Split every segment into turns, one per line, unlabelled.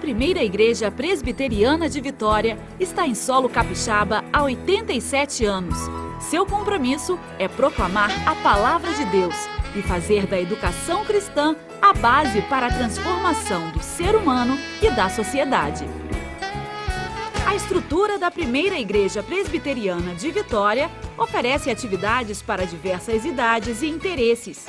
Primeira Igreja Presbiteriana de Vitória está em solo capixaba há 87 anos. Seu compromisso é proclamar a palavra de Deus e fazer da educação cristã a base para a transformação do ser humano e da sociedade. A estrutura da Primeira Igreja Presbiteriana de Vitória oferece atividades para diversas idades e interesses.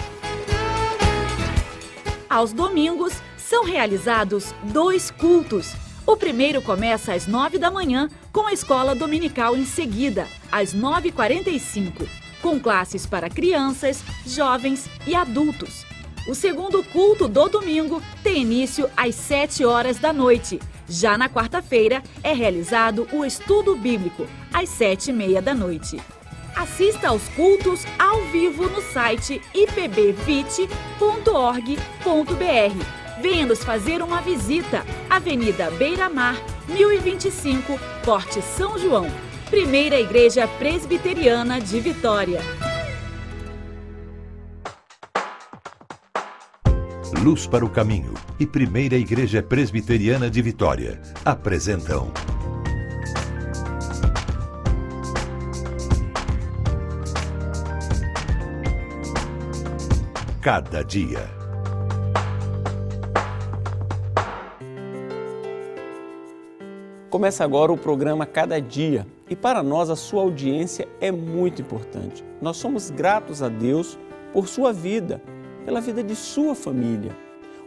Aos domingos, são realizados 2 cultos. O primeiro começa às 9 da manhã, com a escola dominical em seguida, às 9h45, com classes para crianças, jovens e adultos. O segundo culto do domingo tem início às 7 horas da noite. Já na quarta-feira é realizado o estudo bíblico, às 7h30 da noite. Assista aos cultos ao vivo no site ipbvite.org.br. Venha nos fazer uma visita. Avenida Beira Mar, 1025, Porte São João. Primeira Igreja Presbiteriana de Vitória.
Luz para o Caminho e Primeira Igreja Presbiteriana de Vitória apresentam Cada Dia.
Começa agora o programa Cada Dia e para nós a sua audiência é muito importante. Nós somos gratos a Deus por sua vida, pela vida de sua família.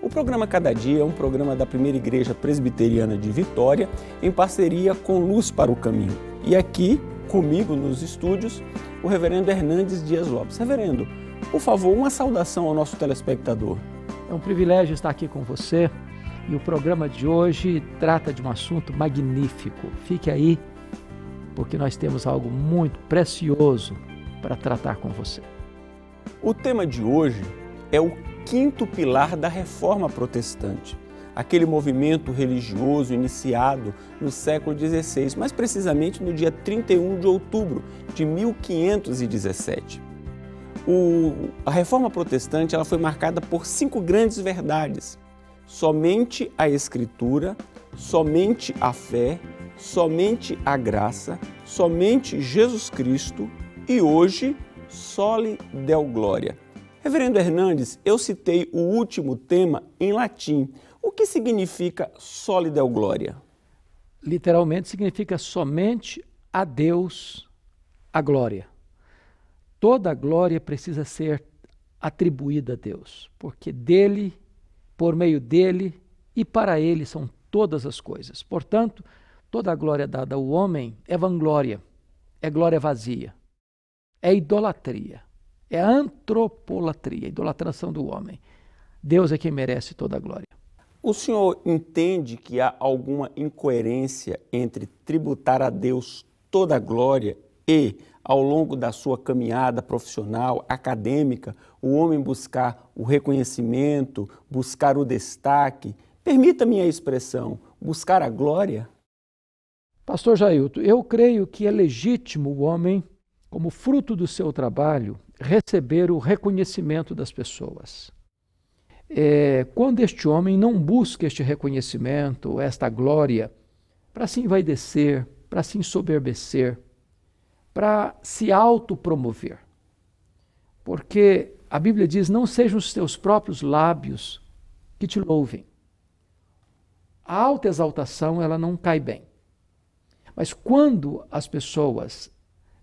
O programa Cada Dia é um programa da Primeira Igreja Presbiteriana de Vitória em parceria com Luz para o Caminho. E aqui, comigo nos estúdios, o reverendo Hernandes Dias Lopes. Reverendo, por favor, uma saudação ao nosso telespectador.
É um privilégio estar aqui com você. E o programa de hoje trata de um assunto magnífico. Fique aí, porque nós temos algo muito precioso para tratar com você.
O tema de hoje é o 5º pilar da Reforma Protestante, aquele movimento religioso iniciado no século XVI, mais precisamente no dia 31 de outubro de 1517. A Reforma Protestante ela foi marcada por 5 grandes verdades. Somente a Escritura, somente a fé, somente a graça, somente Jesus Cristo e hoje, Soli Deo Gloria. Reverendo Hernandes, eu citei o último tema em latim. O que significa Soli Deo Gloria?
Literalmente significa somente a Deus a glória. Toda a glória precisa ser atribuída a Deus, porque dele, por meio dele e para ele são todas as coisas. Portanto, toda a glória dada ao homem é vanglória, é glória vazia, é idolatria, é antropolatria, idolatração do homem. Deus é quem merece toda a glória.
O senhor entende que há alguma incoerência entre tributar a Deus toda a glória e, ao longo da sua caminhada profissional, acadêmica, o homem buscar o reconhecimento, buscar o destaque, permita-me a expressão, buscar a glória?
Pastor Jailton, eu creio que é legítimo o homem, como fruto do seu trabalho, receber o reconhecimento das pessoas. Quando este homem não busca este reconhecimento, esta glória, para se envaidecer, para se ensoberbecer, para se autopromover. Porque a Bíblia diz, não sejam os teus próprios lábios que te louvem. A autoexaltação, ela não cai bem. Mas quando as pessoas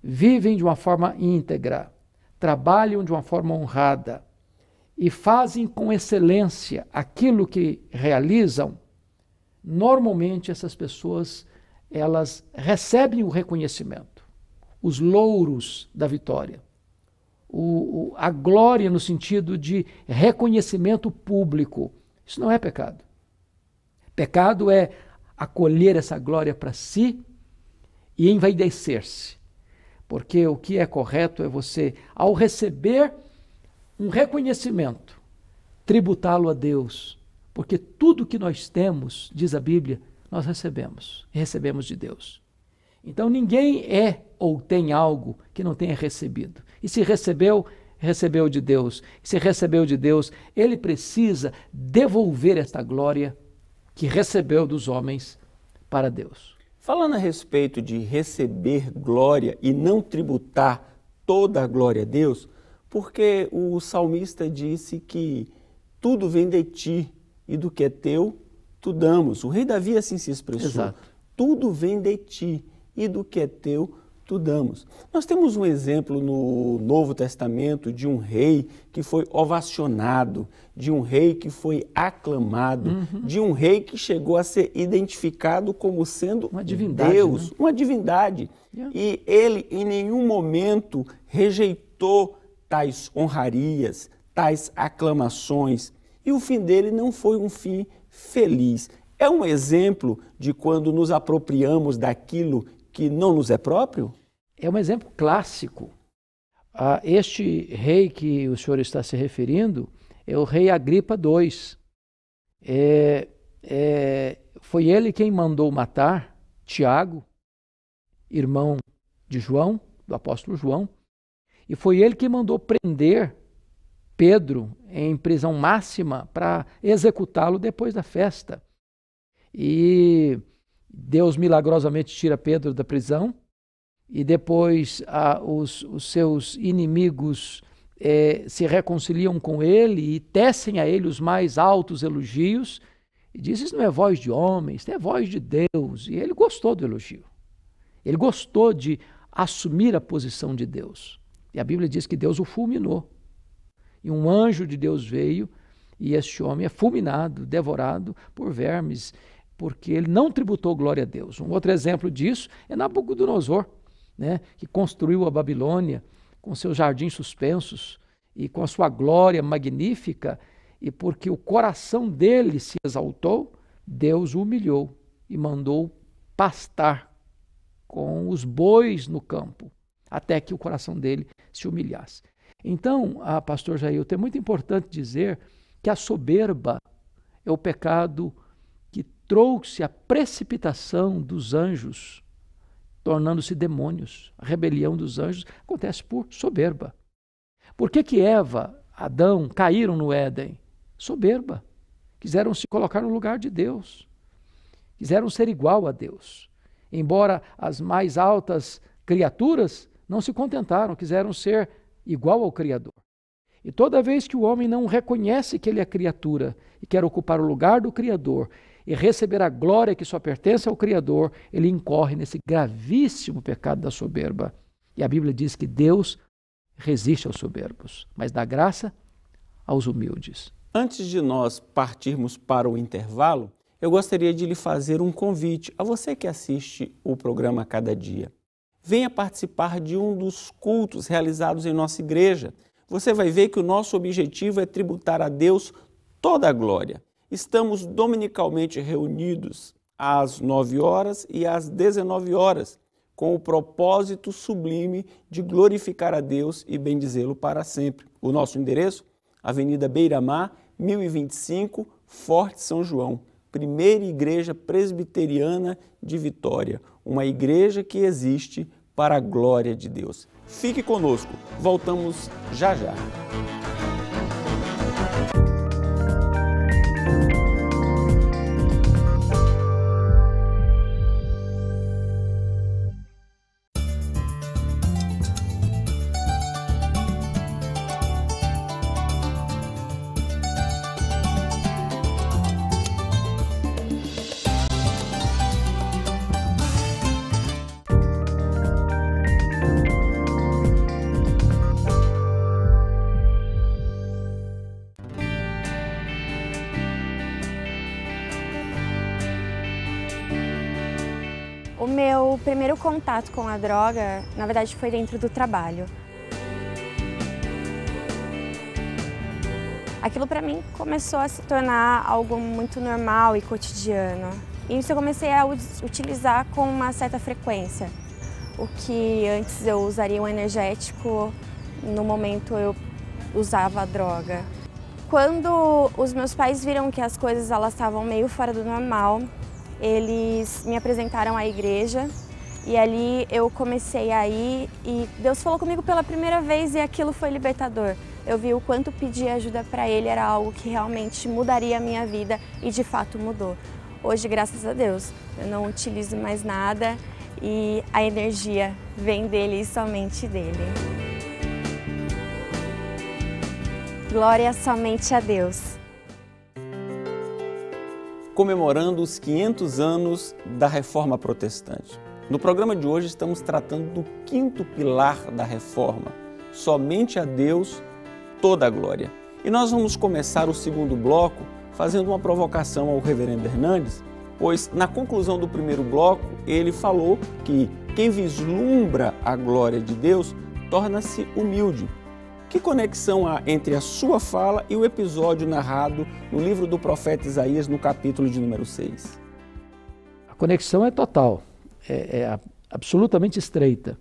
vivem de uma forma íntegra, trabalham de uma forma honrada e fazem com excelência aquilo que realizam, normalmente essas pessoas, elas recebem o reconhecimento, os louros da vitória, a glória no sentido de reconhecimento público. Isso não é pecado. Pecado é acolher essa glória para si e envaidecer-se. Porque o que é correto é você, ao receber um reconhecimento, tributá-lo a Deus. Porque tudo que nós temos, diz a Bíblia, nós recebemos. E recebemos de Deus. Então ninguém é ou tem algo que não tenha recebido. E se recebeu, recebeu de Deus. E se recebeu de Deus, ele precisa devolver esta glória que recebeu dos homens para Deus.
Falando a respeito de receber glória e não tributar toda a glória a Deus, porque o salmista disse que tudo vem de ti e do que é teu, tu damos. O rei Davi assim se expressou.
Exato.
Tudo vem de ti e do que é teu, tu damos. Nós temos um exemplo no Novo Testamento de um rei que foi ovacionado, de um rei que foi aclamado, de um rei que chegou a ser identificado como sendo
uma divindade,
Deus,
né?
uma divindade. E ele em nenhum momento rejeitou tais honrarias, tais aclamações. E o fim dele não foi um fim feliz. É um exemplo de quando nos apropriamos daquilo que não nos é próprio?
É um exemplo clássico. Este rei que o senhor está se referindo é o rei Agripa II. Foi ele quem mandou matar Tiago, irmão de João, do apóstolo João, e foi ele que mandou prender Pedro em prisão máxima para executá-lo depois da festa. E Deus milagrosamente tira Pedro da prisão e depois os seus inimigos se reconciliam com ele e tecem a ele os mais altos elogios e diz: isso não é voz de homens, isso é voz de Deus. E ele gostou do elogio. Ele gostou de assumir a posição de Deus. E a Bíblia diz que Deus o fulminou. E um anjo de Deus veio e este homem é fulminado, devorado por vermes, porque ele não tributou glória a Deus. Um outro exemplo disso é Nabucodonosor, né, que construiu a Babilônia com seus jardins suspensos e com a sua glória magnífica, e porque o coração dele se exaltou, Deus o humilhou e mandou pastar com os bois no campo, até que o coração dele se humilhasse. Então, pastor Jailton, é muito importante dizer que a soberba é o pecado que trouxe a precipitação dos anjos, tornando-se demônios. A rebelião dos anjos acontece por soberba. Por que Eva, Adão caíram no Éden? Soberba. Quiseram se colocar no lugar de Deus. Quiseram ser igual a Deus. Embora as mais altas criaturas não se contentaram, quiseram ser igual ao Criador. E toda vez que o homem não reconhece que ele é criatura e quer ocupar o lugar do Criador e receber a glória que só pertence ao Criador, ele incorre nesse gravíssimo pecado da soberba. E a Bíblia diz que Deus resiste aos soberbos, mas dá graça aos humildes.
Antes de nós partirmos para o intervalo, eu gostaria de lhe fazer um convite a você que assiste o programa Cada Dia. Venha participar de um dos cultos realizados em nossa igreja. Você vai ver que o nosso objetivo é tributar a Deus toda a glória. Estamos dominicalmente reunidos às 9 horas e às 19 horas, com o propósito sublime de glorificar a Deus e bendizê-lo para sempre. O nosso endereço? Avenida Beira-Mar, 1025, Forte São João. Primeira Igreja Presbiteriana de Vitória, uma igreja que existe para a glória de Deus. Fique conosco, voltamos já já.
O meu primeiro contato com a droga, na verdade, foi dentro do trabalho. Aquilo para mim começou a se tornar algo muito normal e cotidiano. E isso eu comecei a utilizar com uma certa frequência. O que antes eu usaria um energético, no momento eu usava a droga. Quando os meus pais viram que as coisas elas estavam meio fora do normal, eles me apresentaram à igreja e ali eu comecei a ir e Deus falou comigo pela primeira vez e aquilo foi libertador. Eu vi o quanto pedir ajuda para Ele era algo que realmente mudaria a minha vida e de fato mudou. Hoje, graças a Deus, eu não utilizo mais nada e a energia vem dele e somente dele. Glória somente a Deus.
Comemorando os 500 anos da Reforma Protestante. No programa de hoje estamos tratando do quinto pilar da Reforma, somente a Deus toda a glória. E nós vamos começar o segundo bloco fazendo uma provocação ao reverendo Hernandes, pois na conclusão do primeiro bloco ele falou que quem vislumbra a glória de Deus torna-se humilde. Que conexão há entre a sua fala e o episódio narrado no livro do profeta Isaías, no capítulo de número 6?
A conexão é total, é absolutamente estreita.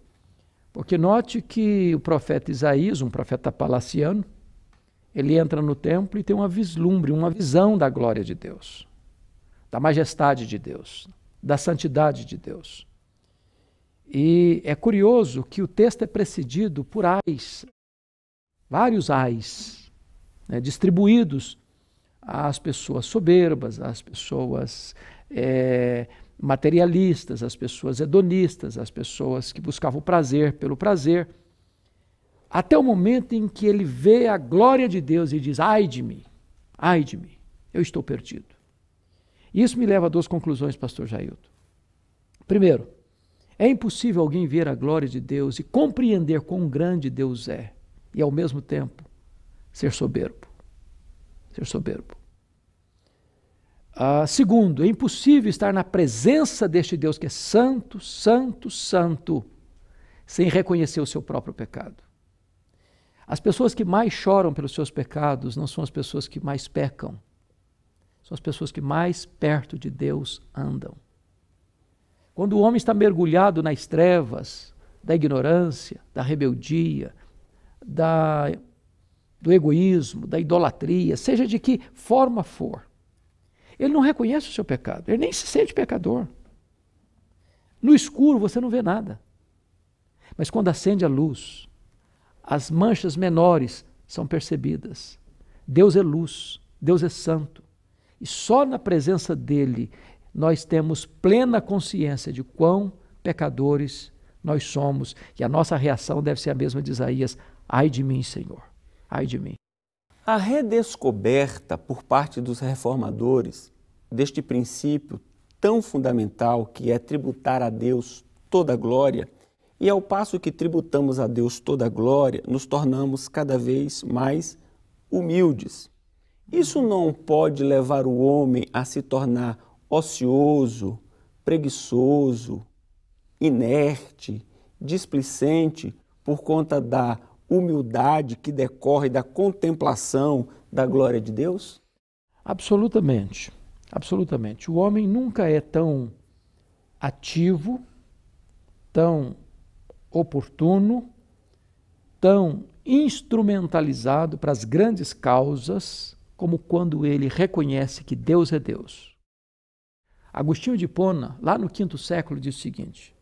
Porque note que o profeta Isaías, um profeta palaciano, ele entra no templo e tem uma vislumbre, uma visão da glória de Deus, da majestade de Deus, da santidade de Deus. E é curioso que o texto é precedido por ais, vários ais, né, distribuídos às pessoas soberbas, às pessoas materialistas, às pessoas hedonistas, às pessoas que buscavam o prazer pelo prazer, até o momento em que ele vê a glória de Deus e diz: ai de mim, eu estou perdido. Isso me leva a duas conclusões, pastor Jailton. Primeiro, é impossível alguém ver a glória de Deus e compreender quão grande Deus é, e ao mesmo tempo ser soberbo. Segundo, é impossível estar na presença deste Deus que é santo, santo, santo, sem reconhecer o seu próprio pecado. As pessoas que mais choram pelos seus pecados não são as pessoas que mais pecam, são as pessoas que mais perto de Deus andam. Quando o homem está mergulhado nas trevas da ignorância, da rebeldia, do egoísmo, da idolatria, seja de que forma for, ele não reconhece o seu pecado, ele nem se sente pecador. No escuro você não vê nada, mas quando acende a luz, as manchas menores são percebidas. Deus é luz, Deus é santo, e só na presença dele nós temos plena consciência de quão pecadores nós somos, e a nossa reação deve ser a mesma de Isaías: ai de mim, Senhor, ai de mim.
A redescoberta por parte dos reformadores deste princípio tão fundamental que é tributar a Deus toda a glória, e ao passo que tributamos a Deus toda a glória, nos tornamos cada vez mais humildes. Isso não pode levar o homem a se tornar ocioso, preguiçoso, inerte, displicente, por conta da humildade que decorre da contemplação da glória de Deus?
Absolutamente, absolutamente. O homem nunca é tão ativo, tão oportuno, tão instrumentalizado para as grandes causas como quando ele reconhece que Deus é Deus. Agostinho de Hipona, lá no V século, diz o seguinte: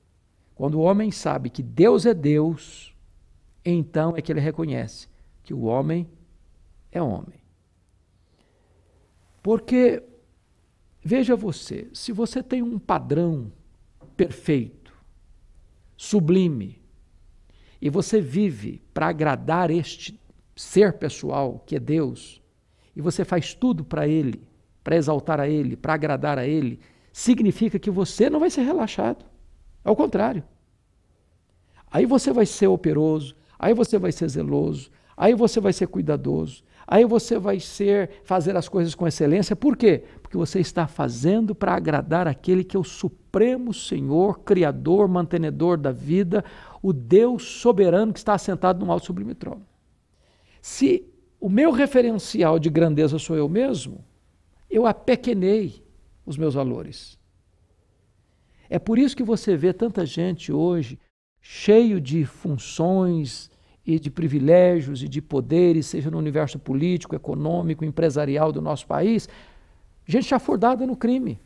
quando o homem sabe que Deus é Deus, então é que ele reconhece que o homem é homem. Porque, veja você, se você tem um padrão perfeito, sublime, e você vive para agradar este ser pessoal que é Deus, e você faz tudo para Ele, para exaltar a Ele, para agradar a Ele, significa que você não vai ser relaxado. Ao contrário. Aí você vai ser operoso, aí você vai ser zeloso, aí você vai ser cuidadoso, aí você vai fazer as coisas com excelência. Por quê? Porque você está fazendo para agradar aquele que é o Supremo Senhor, Criador, Mantenedor da vida, o Deus soberano que está assentado no alto sublime trono. Se o meu referencial de grandeza sou eu mesmo, eu apequenei os meus valores. É por isso que você vê tanta gente hoje cheio de funções e de privilégios e de poderes, seja no universo político, econômico, empresarial do nosso país, gente chafurdada no crime.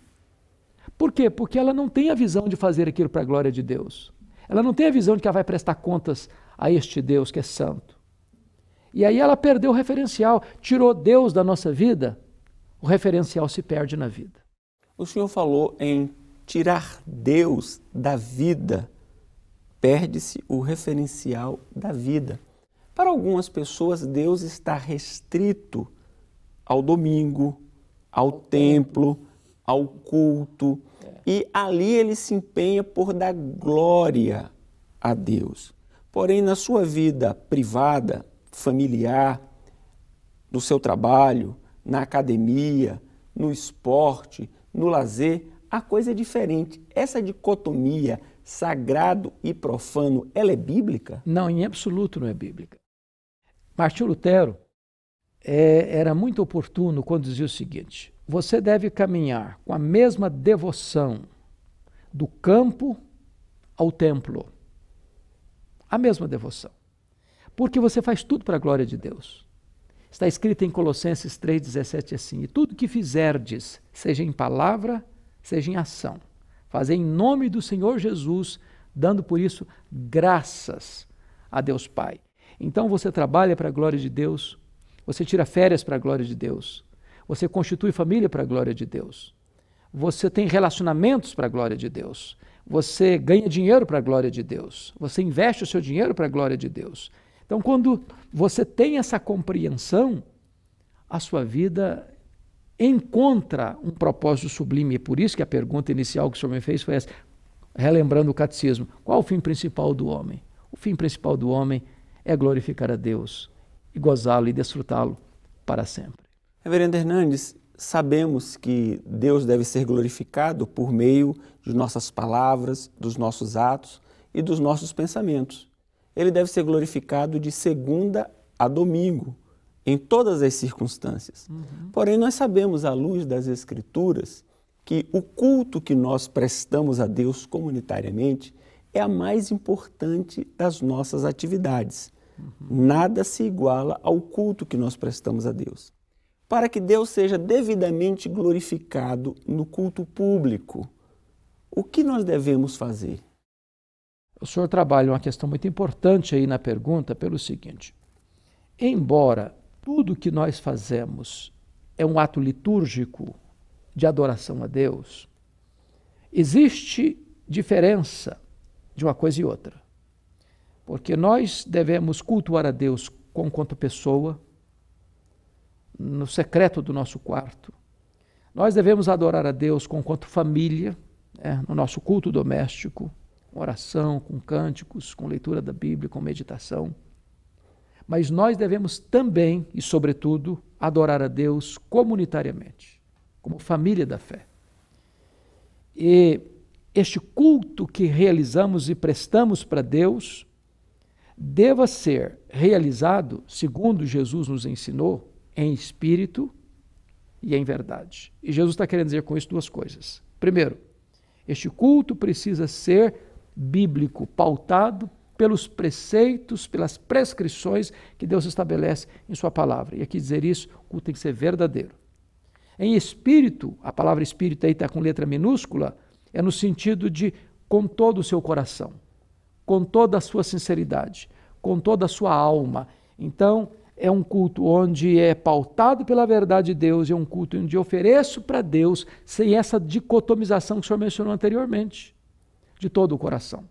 Por quê? Porque ela não tem a visão de fazer aquilo para a glória de Deus. Ela não tem a visão de que ela vai prestar contas a este Deus que é santo. E aí ela perdeu o referencial, tirou Deus da nossa vida, o referencial se perde na vida.
O senhor falou em tirar Deus da vida, perde-se o referencial da vida. Para algumas pessoas, Deus está restrito ao domingo, ao templo, ao culto, e ali ele se empenha por dar glória a Deus. Porém, na sua vida privada, familiar, no seu trabalho, na academia, no esporte, no lazer, a coisa é diferente. Essa dicotomia sagrado e profano, ela é bíblica?
Não, em absoluto não é bíblica. Martinho Lutero era muito oportuno quando dizia o seguinte: você deve caminhar com a mesma devoção do campo ao templo. A mesma devoção. Porque você faz tudo para a glória de Deus. Está escrito em Colossenses 3,17 assim: e tudo que fizerdes, seja em palavra, seja em ação, fazei em nome do Senhor Jesus, dando por isso graças a Deus Pai. Então você trabalha para a glória de Deus, você tira férias para a glória de Deus, você constitui família para a glória de Deus, você tem relacionamentos para a glória de Deus, você ganha dinheiro para a glória de Deus, você investe o seu dinheiro para a glória de Deus. Então, quando você tem essa compreensão, a sua vida encontra um propósito sublime. E por isso que a pergunta inicial que o senhor me fez foi essa, relembrando o catecismo: qual o fim principal do homem? O fim principal do homem é glorificar a Deus e gozá-lo e desfrutá-lo para sempre.
Reverendo Hernandes, sabemos que Deus deve ser glorificado por meio de nossas palavras, dos nossos atos e dos nossos pensamentos. Ele deve ser glorificado de segunda a domingo, em todas as circunstâncias. Porém, nós sabemos, à luz das Escrituras, que o culto que nós prestamos a Deus comunitariamente é a mais importante das nossas atividades. Nada se iguala ao culto que nós prestamos a Deus. Para que Deus seja devidamente glorificado no culto público, o que nós devemos fazer?
O senhor trabalha uma questão muito importante aí na pergunta pelo seguinte: embora tudo que nós fazemos é um ato litúrgico de adoração a Deus, existe diferença de uma coisa e outra. Porque nós devemos cultuar a Deus enquanto pessoa, no secreto do nosso quarto. Nós devemos adorar a Deus enquanto família, no nosso culto doméstico, com oração, com cânticos, com leitura da Bíblia, com meditação. Mas nós devemos também, e sobretudo, adorar a Deus comunitariamente, como família da fé. E este culto que realizamos e prestamos para Deus deva ser realizado, segundo Jesus nos ensinou, em espírito e em verdade. E Jesus está querendo dizer com isso duas coisas. Primeiro, este culto precisa ser bíblico, pautado pelos preceitos, pelas prescrições que Deus estabelece em sua palavra. E aqui dizer isso, o culto tem que ser verdadeiro. Em espírito, a palavra espírito aí está com letra minúscula, é no sentido de com todo o seu coração, com toda a sua sinceridade, com toda a sua alma. Então, é um culto onde é pautado pela verdade de Deus, é um culto onde ofereço para Deus sem essa dicotomização que o senhor mencionou anteriormente, de todo o coração.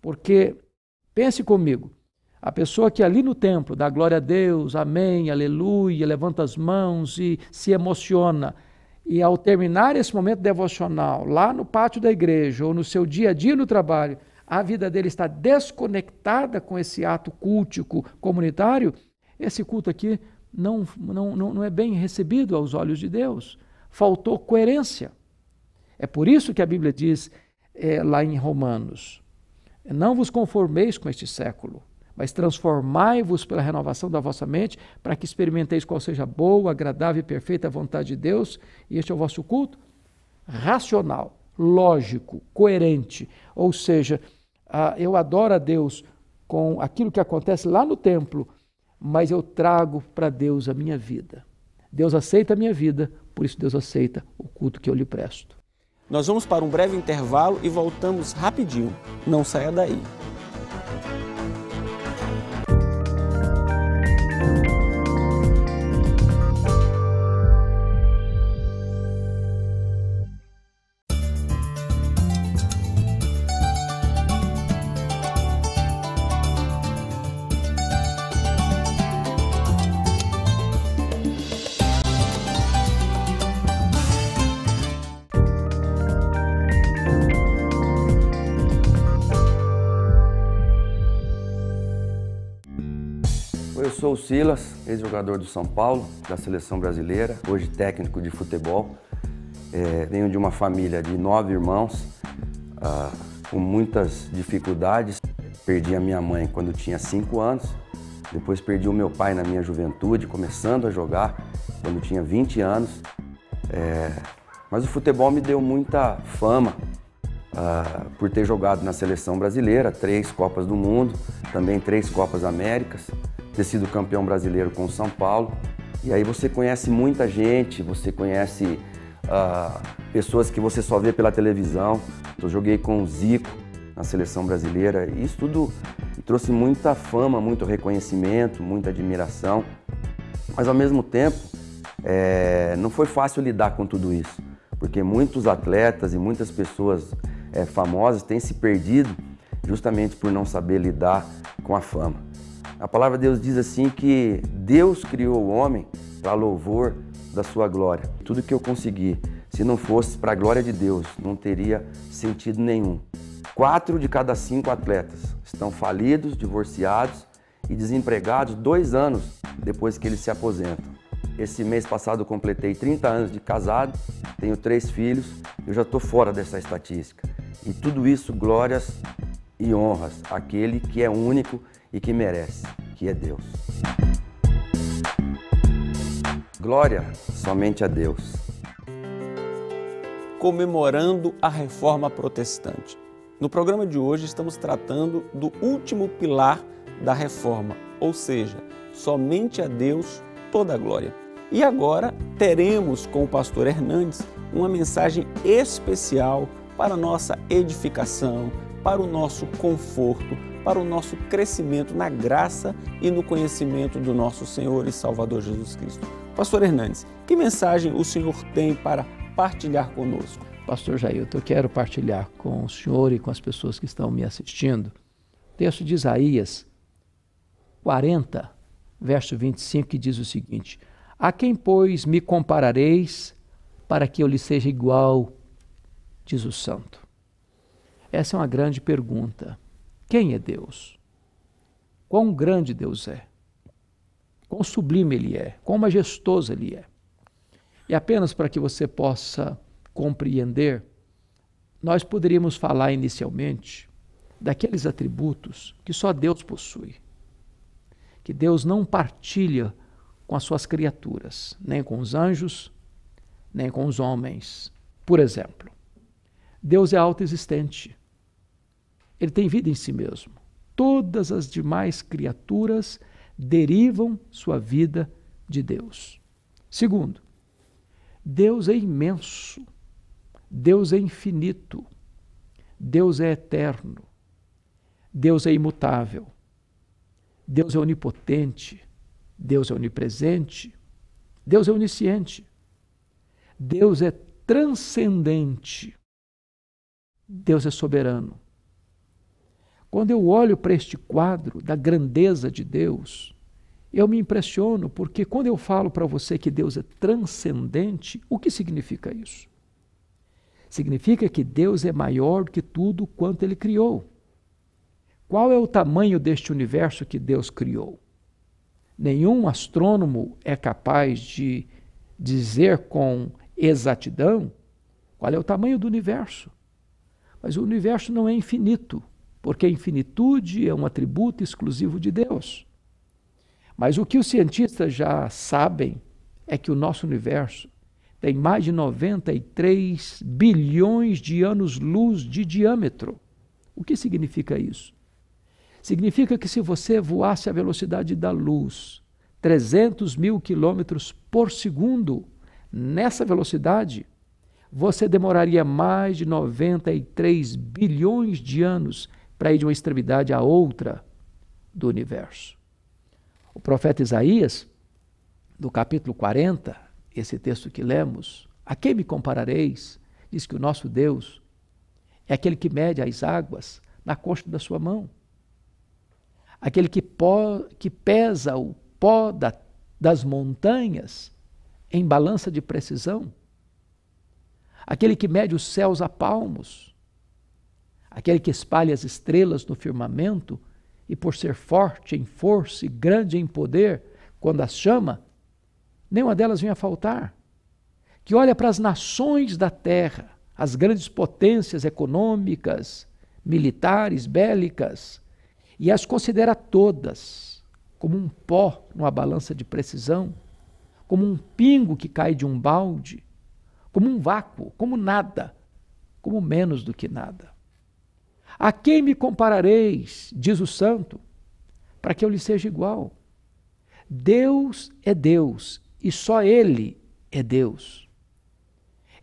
Porque, pense comigo, a pessoa que ali no templo dá glória a Deus, amém, aleluia, levanta as mãos e se emociona, e ao terminar esse momento devocional, lá no pátio da igreja ou no seu dia a dia no trabalho, a vida dele está desconectada com esse ato cultico comunitário, esse culto aqui não é bem recebido aos olhos de Deus. Faltou coerência. É por isso que a Bíblia diz lá em Romanos: não vos conformeis com este século, mas transformai-vos pela renovação da vossa mente, para que experimenteis qual seja a boa, agradável e perfeita vontade de Deus. E este é o vosso culto racional, lógico, coerente. Ou seja, eu adoro a Deus com aquilo que acontece lá no templo, mas eu trago para Deus a minha vida. Deus aceita a minha vida, por isso Deus aceita o culto que eu lhe presto.
Nós vamos para um breve intervalo e voltamos rapidinho. Não saia daí.
Eu sou o Silas, ex-jogador do São Paulo, da seleção brasileira, hoje técnico de futebol. Venho de uma família de 9 irmãos, com muitas dificuldades. Perdi a minha mãe quando tinha 5 anos, depois perdi o meu pai na minha juventude, começando a jogar quando tinha 20 anos. Mas o futebol me deu muita fama por ter jogado na seleção brasileira, 3 Copas do Mundo, também 3 Copas Américas, ter sido campeão brasileiro com o São Paulo. E aí você conhece muita gente, você conhece pessoas que você só vê pela televisão. Eu joguei com o Zico na seleção brasileira e isso tudo me trouxe muita fama, muito reconhecimento, muita admiração. Mas ao mesmo tempo, não foi fácil lidar com tudo isso, porque muitos atletas e muitas pessoas famosas têm se perdido justamente por não saber lidar com a fama. A palavra de Deus diz assim que Deus criou o homem para louvor da sua glória. Tudo que eu consegui, se não fosse para a glória de Deus, não teria sentido nenhum. 4 de cada 5 atletas estão falidos, divorciados e desempregados 2 anos depois que eles se aposentam. Esse mês passado eu completei 30 anos de casado, tenho 3 filhos, eu já estou fora dessa estatística. E tudo isso glórias e honras àquele que é único e que merece, que é Deus. Glória somente a Deus.
Comemorando a Reforma Protestante. No programa de hoje estamos tratando do último pilar da Reforma, ou seja, somente a Deus toda a glória. E agora teremos com o pastor Hernandes uma mensagem especial para a nossa edificação, para o nosso conforto, para o nosso crescimento na graça e no conhecimento do nosso Senhor e Salvador Jesus Cristo. Pastor Hernandes, que mensagem o senhor tem para partilhar conosco?
Pastor Jailton, eu quero partilhar com o senhor e com as pessoas que estão me assistindo o texto de Isaías 40, verso 25, que diz o seguinte: a quem, pois, me comparareis para que eu lhe seja igual, diz o santo. Essa é uma grande pergunta. Quem é Deus? Quão grande Deus é? Quão sublime Ele é? Quão majestoso Ele é? E apenas para que você possa compreender, nós poderíamos falar inicialmente daqueles atributos que só Deus possui, que Deus não partilha com as suas criaturas, nem com os anjos, nem com os homens. Por exemplo, Deus é autoexistente. Ele tem vida em si mesmo. Todas as demais criaturas derivam sua vida de Deus. Segundo, Deus é imenso. Deus é infinito. Deus é eterno. Deus é imutável. Deus é onipotente. Deus é onipresente. Deus é onisciente. Deus é transcendente. Deus é soberano. Quando eu olho para este quadro da grandeza de Deus, eu me impressiono, porque quando eu falo para você que Deus é transcendente, o que significa isso? Significa que Deus é maior do que tudo quanto Ele criou. Qual é o tamanho deste universo que Deus criou? Nenhum astrônomo é capaz de dizer com exatidão qual é o tamanho do universo. Mas o universo não é infinito, porque a infinitude é um atributo exclusivo de Deus. Mas o que os cientistas já sabem é que o nosso universo tem mais de 93 bilhões de anos-luz de diâmetro. O que significa isso? Significa que se você voasse à velocidade da luz, 300 mil quilômetros por segundo, nessa velocidade, você demoraria mais de 93 bilhões de anos para ir de uma extremidade à outra do universo. O profeta Isaías, no capítulo 40, esse texto que lemos, a quem me comparareis? Diz que o nosso Deus é aquele que mede as águas na costa da sua mão. Aquele que pesa o pó das montanhas em balança de precisão. Aquele que mede os céus a palmos. Aquele que espalha as estrelas no firmamento e por ser forte em força e grande em poder, quando as chama, nenhuma delas vem a faltar. Que olha para as nações da terra, as grandes potências econômicas, militares, bélicas, e as considera todas como um pó numa balança de precisão, como um pingo que cai de um balde, como um vácuo, como nada, como menos do que nada. A quem me comparareis, diz o santo, para que eu lhe seja igual? Deus é Deus e só Ele é Deus.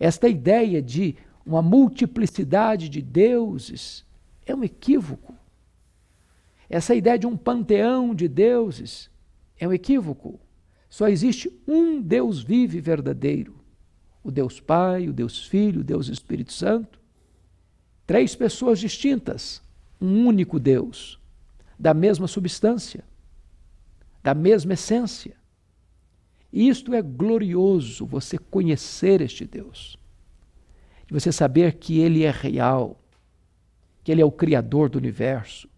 Esta ideia de uma multiplicidade de deuses é um equívoco. Essa ideia de um panteão de deuses é um equívoco. Só existe um Deus vivo e verdadeiro. O Deus Pai, o Deus Filho, o Deus Espírito Santo. 3 pessoas distintas, um único Deus, da mesma substância, da mesma essência. E isto é glorioso, você conhecer este Deus. E você saber que Ele é real, que Ele é o Criador do universo,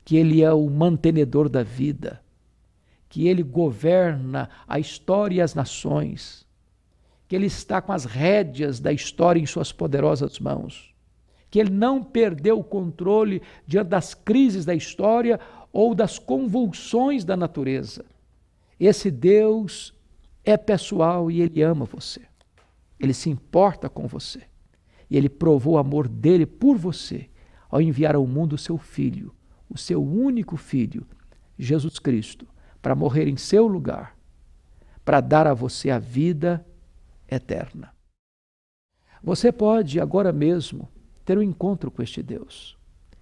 que Ele é o mantenedor da vida, que Ele governa a história e as nações, que Ele está com as rédeas da história em suas poderosas mãos, que Ele não perdeu o controle diante das crises da história ou das convulsões da natureza. Esse Deus é pessoal e Ele ama você. Ele se importa com você. E Ele provou o amor dele por você ao enviar ao mundo o seu Filho, o seu único Filho, Jesus Cristo, para morrer em seu lugar, para dar a você a vida eterna. Você pode agora mesmo ter um encontro com este Deus.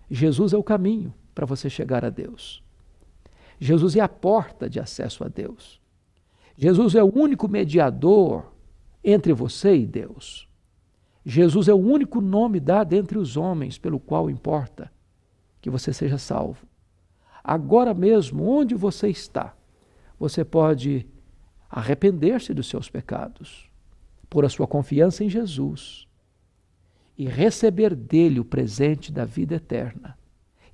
Jesus é o caminho para você chegar a Deus. Jesus é a porta de acesso a Deus. Jesus é o único mediador entre você e Deus. Jesus é o único nome dado entre os homens pelo qual importa que você seja salvo. Agora mesmo, onde você está, você pode arrepender-se dos seus pecados, pôr a sua confiança em Jesus e receber dele o presente da vida eterna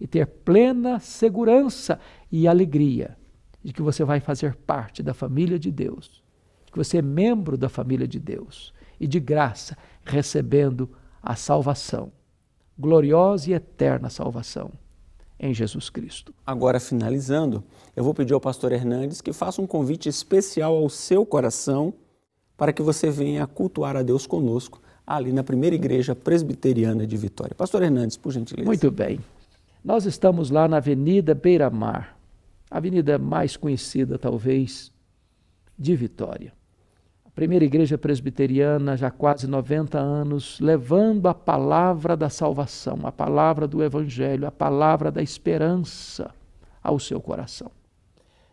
e ter plena segurança e alegria de que você vai fazer parte da família de Deus, de que você é membro da família de Deus e de graça recebendo a salvação, gloriosa e eterna salvação em Jesus Cristo.
Agora, finalizando, eu vou pedir ao pastor Hernandes que faça um convite especial ao seu coração para que você venha cultuar a Deus conosco ali na Primeira Igreja Presbiteriana de Vitória. Pastor Hernandes, por gentileza.
Muito bem. Nós estamos lá na Avenida Beira-Mar, a avenida mais conhecida, talvez, de Vitória. A Primeira Igreja Presbiteriana, já há quase 90 anos, levando a palavra da salvação, a palavra do Evangelho, a palavra da esperança ao seu coração.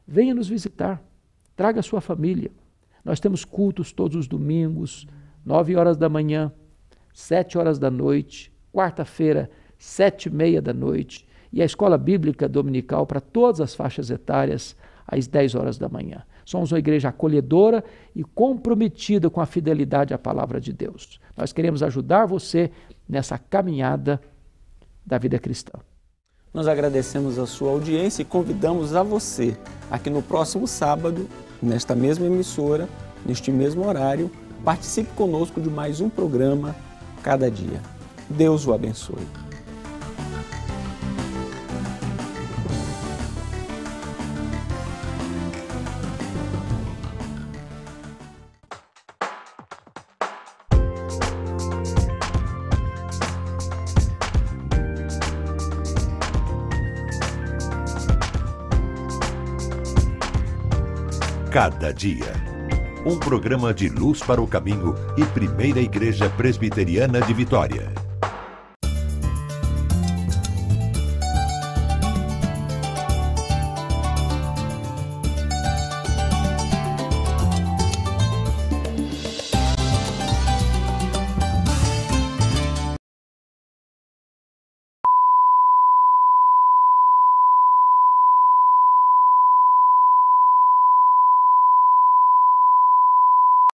Venha nos visitar, traga a sua família. Nós temos cultos todos os domingos, 9 horas da manhã, 7 horas da noite, quarta-feira, 7h30 da noite, e a escola bíblica dominical para todas as faixas etárias, às 10 horas da manhã. Somos uma igreja acolhedora e comprometida com a fidelidade à palavra de Deus. Nós queremos ajudar você nessa caminhada da vida cristã.
Nós agradecemos a sua audiência e convidamos a você, aqui no próximo sábado, nesta mesma emissora, neste mesmo horário, participe conosco de mais um programa Cada Dia. Deus o abençoe.
Cada Dia. Um programa de luz para o caminho e Primeira Igreja Presbiteriana de Vitória.